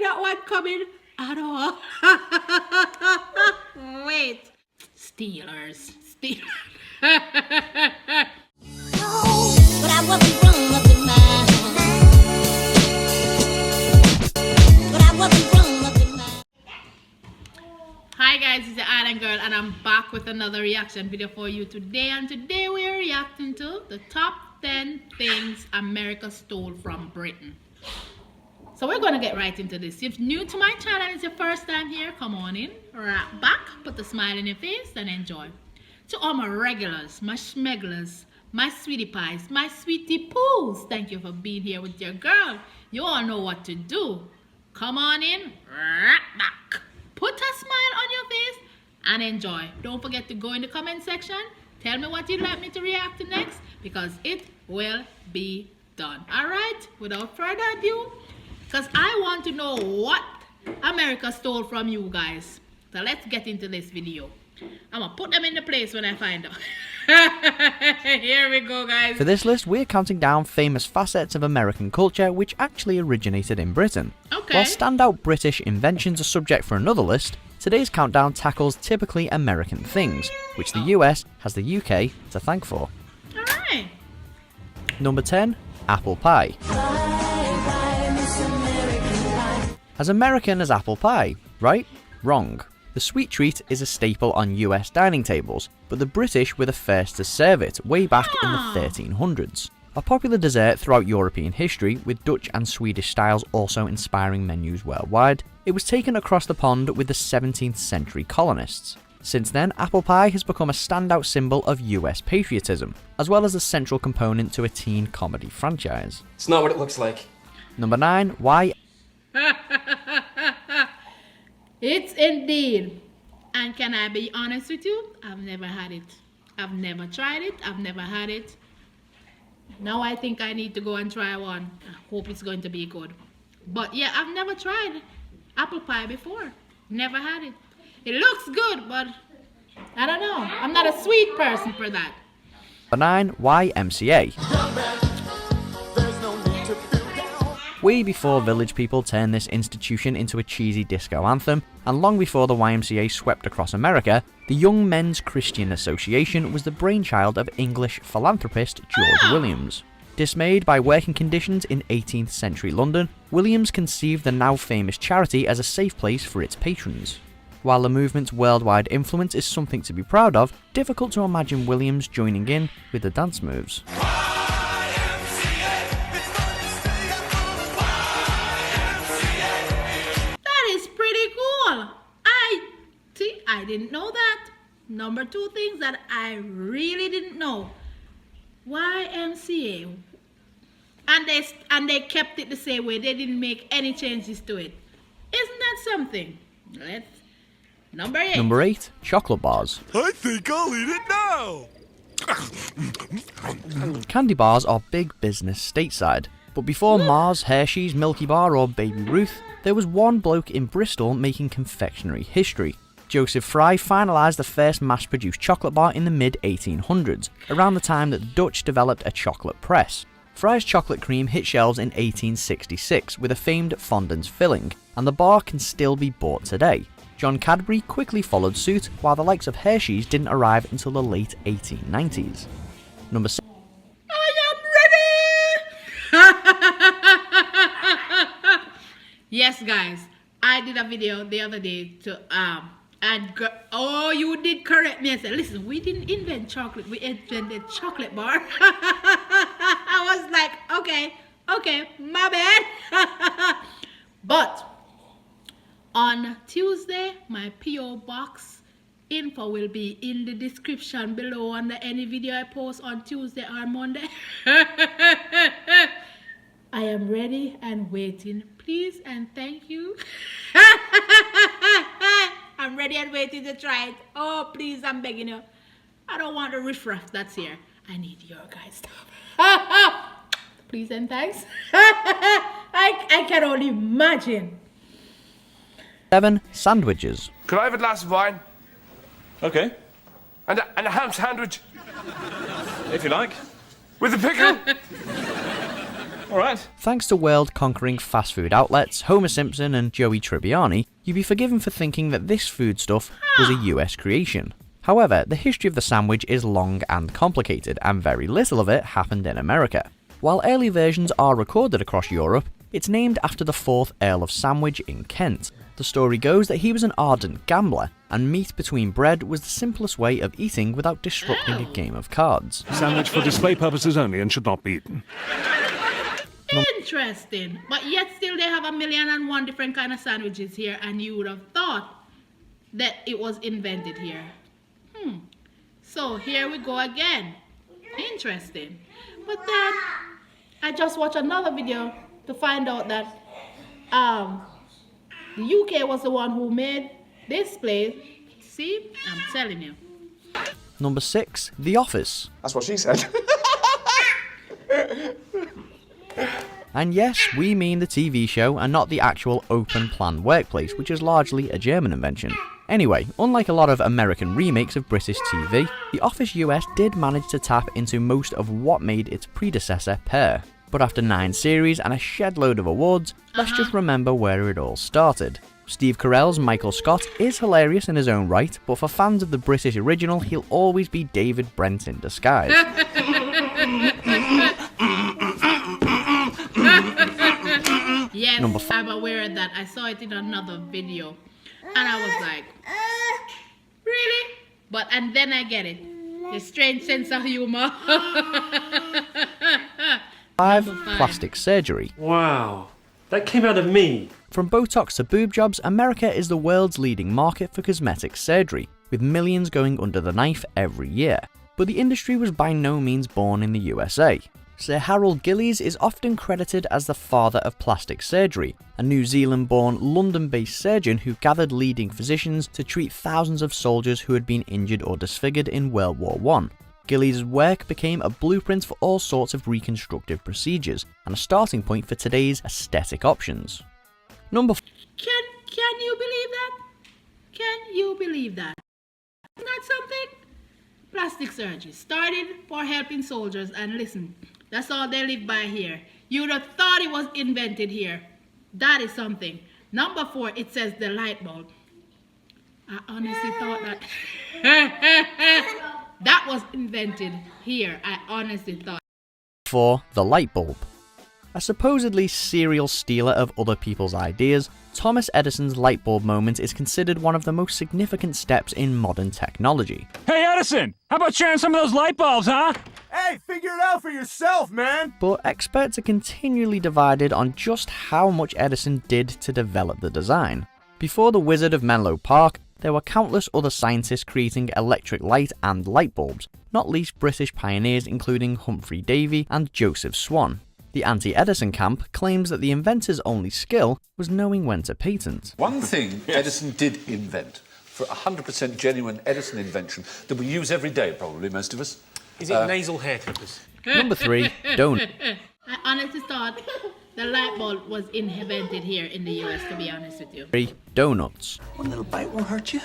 that one coming at all. Wait. Steelers. But I wasn't wrong up in my Hi guys, it's the Island Girl and I'm back with another reaction video for you today. And today we are reacting to the top 10 things America stole from Britain. So we're going to get right into this. If you're new to my channel and it's your first time here, come on in, right back, put the smile in your face and enjoy. To all my regulars, my schmegglers, my sweetie pies, my sweetie poos, thank you for being here with your girl. You all know what to do. Come on in, right back. Put a smile on your face and enjoy. Don't forget to go in the comment section. Tell me what you'd like me to react to next because it will be done. Alright, without further ado, because I want to know what America stole from you guys. So let's get into this video. I'm going to put them in the place when I find out. Here we go, guys. For this list, we're counting down famous facets of American culture which actually originated in Britain. Okay. While standout British inventions are subject for another list, today's countdown tackles typically American things, which the US has the UK to thank for. Alright. Number 10. Apple pie. As American as apple pie, right? Wrong. The sweet treat is a staple on US dining tables, but the British were the first to serve it way back in the 1300s. A popular dessert throughout European history, with Dutch and Swedish styles also inspiring menus worldwide, it was taken across the pond with the 17th century colonists. Since then, apple pie has become a standout symbol of US patriotism, as well as a central component to a teen comedy franchise. It's not what it looks like. Number 9. Why It's indeed. And can I be honest with you? I've never had it. I've never tried it. I've never had it. Now I think I need to go and try one. I hope it's going to be good. But yeah, I've never tried apple pie before. Never had it. It looks good, but I don't know. I'm not a sweet person for that. Number 9. YMCA. Way before village people turned this institution into a cheesy disco anthem, and long before the YMCA swept across America, the Young Men's Christian Association was the brainchild of English philanthropist George Williams. Dismayed by working conditions in 18th century London, Williams conceived the now famous charity as a safe place for its patrons. While the movement's worldwide influence is something to be proud of, difficult to imagine Williams joining in with the dance moves. I didn't know that. Number 2 things that I really didn't know. YMCA. And they kept it the same way. They didn't make any changes to it. Isn't that something? Let's Number 8. Number 8. Chocolate bars. I think I'll eat it now. Candy bars are big business stateside. But before Mars, Hershey's, Milky Bar or Baby Ruth, there was one bloke in Bristol making confectionery history. Joseph Fry finalised the first mass-produced chocolate bar in the mid-1800s, around the time that the Dutch developed a chocolate press. Fry's chocolate cream hit shelves in 1866 with a famed fondant filling, and the bar can still be bought today. John Cadbury quickly followed suit, while the likes of Hershey's didn't arrive until the late 1890s. Number 7. Yes, guys, I did a video the other day to oh, you did correct me. I said, listen, we didn't invent chocolate, we invented chocolate bar. I was like, okay, my bad. But on Tuesday, my P.O Box info will be in the description below under any video I post on Tuesday or Monday. I am ready and waiting. Please and thank you. I'm ready and waiting to try it. Oh, please, I'm begging you. I don't want the riffraff that's here. I need your guys' stuff. Please and thanks. I can only imagine. 7. Sandwiches. Could I have a glass of wine? Okay, And a ham sandwich? if you like. With a pickle? Alright. Thanks to world-conquering fast food outlets, Homer Simpson and Joey Tribbiani, you'd be forgiven for thinking that this foodstuff was a US creation. However, the history of the sandwich is long and complicated, and very little of it happened in America. While early versions are recorded across Europe, it's named after the 4th Earl of Sandwich in Kent. The story goes that he was an ardent gambler, and meat between bread was the simplest way of eating without disrupting a game of cards. Sandwich for display purposes only and should not be eaten. Interesting. But yet still they have 1,000,001 different kind of sandwiches here, and you would have thought that it was invented here. So here we go again. Interesting. But then I just watched another video to find out that the UK was the one who made this place. See, I'm telling you. Number 6. The Office. That's what she said. And yes, we mean the TV show and not the actual open-plan workplace, which is largely a German invention. Anyway, unlike a lot of American remakes of British TV, The Office US did manage to tap into most of what made its predecessor pair. But after 9 series and a shed load of awards, let's just remember where it all started. Steve Carell's Michael Scott is hilarious in his own right, but for fans of the British original, he'll always be David Brent in disguise. Yes, Number I'm aware of that. I saw it in another video, and I was like, really? And then I get it. The strange sense of humor. 5. Number 5. Plastic surgery. Wow, that came out of me. From Botox to boob jobs, America is the world's leading market for cosmetic surgery, with millions going under the knife every year. But the industry was by no means born in the USA. Sir Harold Gillies is often credited as the father of plastic surgery, a New Zealand-born, London-based surgeon who gathered leading physicians to treat thousands of soldiers who had been injured or disfigured in World War I. Gillies' work became a blueprint for all sorts of reconstructive procedures, and a starting point for today's aesthetic options. Number 4. Can you believe that? Can you believe that? Isn't that something? Plastic surgery started for helping soldiers, and listen, that's all they live by here. You'd have thought it was invented here. That is something. Number 4, it says the light bulb. I honestly thought that that was invented here. I honestly thought. 4. The light bulb. A supposedly serial stealer of other people's ideas, Thomas Edison's light bulb moment is considered one of the most significant steps in modern technology. Hey, Edison! How about sharing some of those light bulbs, huh? Hey, figure it out for yourself, man! But experts are continually divided on just how much Edison did to develop the design. Before the Wizard of Menlo Park, there were countless other scientists creating electric light and light bulbs, not least British pioneers including Humphrey Davy and Joseph Swan. The anti-Edison camp claims that the inventor's only skill was knowing when to patent. One thing Edison did invent, for 100% genuine Edison invention, that we use every day, probably, most of us. Is it nasal hair clippers? Number 3. Donut. I honestly thought the light bulb was invented here in the US, to be honest with you. 3. Donuts. One little bite won't hurt you.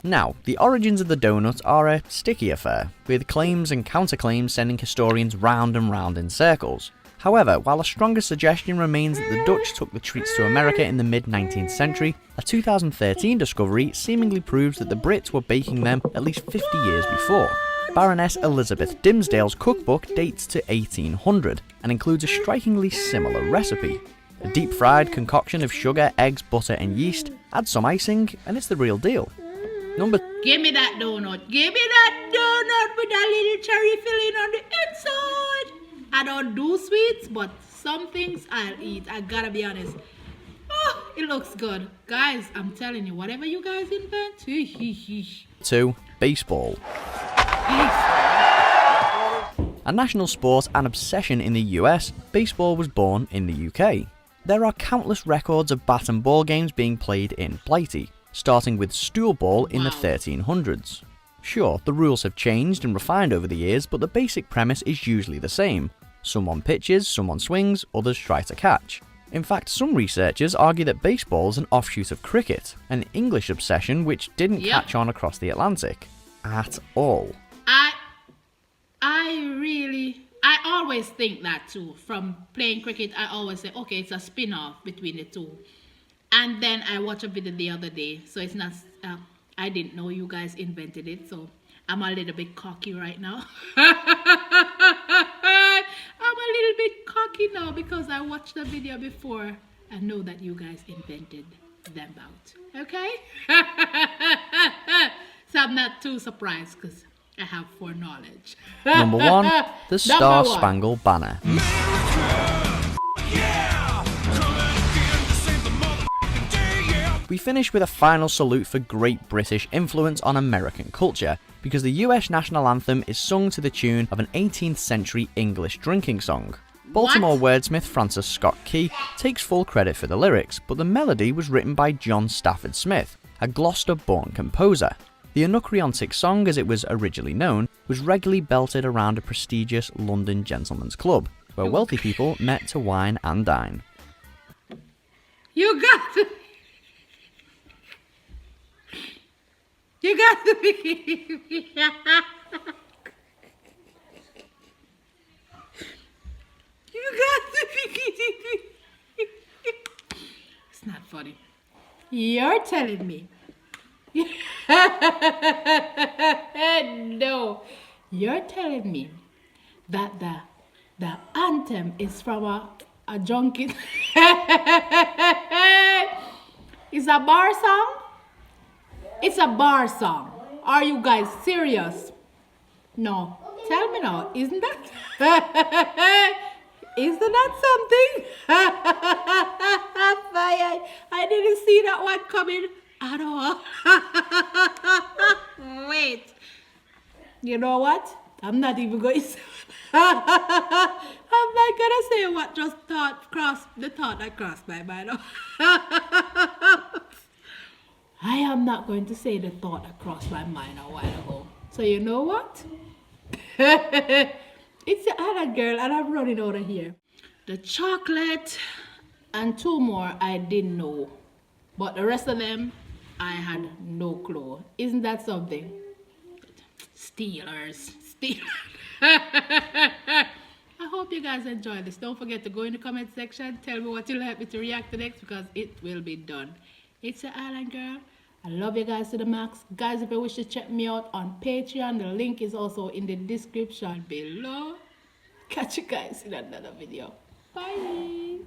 Now, the origins of the donut are a sticky affair, with claims and counterclaims sending historians round and round in circles. However, while a stronger suggestion remains that the Dutch took the treats to America in the mid-19th century, a 2013 discovery seemingly proves that the Brits were baking them at least 50 years before. Baroness Elizabeth Dimsdale's cookbook dates to 1800 and includes a strikingly similar recipe. A deep-fried concoction of sugar, eggs, butter and yeast, add some icing, and it's the real deal. Give me that donut. Give me that donut with a little cherry filling on the inside. I don't do sweets, but some things I'll eat. I gotta be honest. Oh, it looks good. Guys, I'm telling you, whatever you guys invent. 2. Baseball. A national sport and obsession in the US, baseball was born in the UK. There are countless records of bat and ball games being played in Blighty, starting with stool ball in the 1300s. Sure, the rules have changed and refined over the years, but the basic premise is usually the same. Someone pitches, someone swings, others try to catch. In fact, some researchers argue that baseball is an offshoot of cricket, an English obsession which didn't catch on across the Atlantic. At all. I always think that too. From playing cricket, I always say, okay, it's a spin-off between the two. And then I watched a video the other day, so it's not, I didn't know you guys invented it, so I'm a little bit cocky right now. I'm a little bit cocky now because I watched the video before and know that you guys invented them out, okay? So I'm not too surprised because I have foreknowledge. Number 1, the Star Number 1. Spangled Banner. We finish with a final salute for great British influence on American culture, because the US national anthem is sung to the tune of an 18th century English drinking song. Baltimore wordsmith Francis Scott Key takes full credit for the lyrics, but the melody was written by John Stafford Smith, a Gloucester-born composer. The Anacreontic song, as it was originally known, was regularly belted around a prestigious London gentleman's club, where wealthy people met to wine and dine. You got to be You got to be It's not funny. You're telling me. No. You're telling me that the anthem is from a junkie. It's a bar song? It's a bar song. Are you guys serious? No. Tell me now, isn't that? Isn't that something? I didn't see that one coming at all. Wait. You know what? I'm not even going to say I'm not going to say what just the thought that crossed my mind. I am not going to say the thought that crossed my mind a while ago. So you know what? It's the Island Girl and I'm running out of here. The chocolate and 2 more I didn't know. But the rest of them, I had no clue. Isn't that something? Steelers. I hope you guys enjoyed this. Don't forget to go in the comment section. Tell me what you'll like me to react to next because it will be done. It's the Island Girl. I love you guys to the max. Guys, if you wish to check me out on Patreon, the link is also in the description below. Catch you guys in another video. Bye.